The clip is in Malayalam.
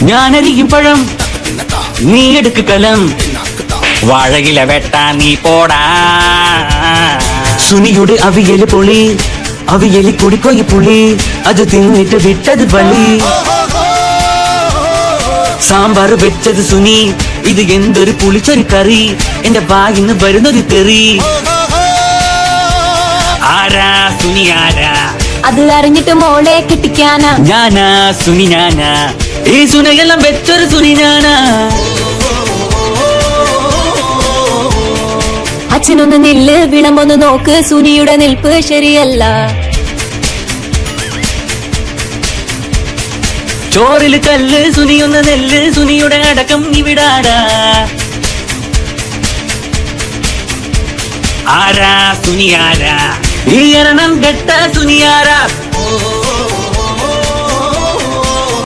ഞാനരിക്കും പഴം, നീ എടുക്ക് കലം, വാഴയില വെട്ടാ നീ പോടാ. സുനിയുടെ അവിയല് പൊളി, അവിയലി കുടിക്കൊയി പുളി, അത് തിന്നിട്ട് വിട്ടത് ബലി. സാമ്പാർ വെച്ചത് സുനി, ഇത് എന്തൊരു പുളിച്ചൊരു കറി, എന്റെ വായിന്ന് വരുന്നൊരു തെറി. ആരാ സുനി ആരാ? അത് അറിഞ്ഞിട്ട് മോളെ കിട്ടിക്കാനാ. ഞാനാ സുനി ഞാനാ, ഈ സുനയെല്ലാം വെച്ചൊരു സുനി ഞാനാ. അച്ഛനൊന്ന് നില്ല്, വിളമ്പൊന്ന് നോക്ക്, സുനിയുടെ നിൽപ്പ് ശരിയല്ല. ചോറില് കല്ല്, സുനിയൊന്ന് നെല്ല്, സുനിയുടെ അടക്കം ഇവിടാടാ. ആരാ സുനി ആരാ? ഈ എരണം കെട്ട സുനിയാരാ?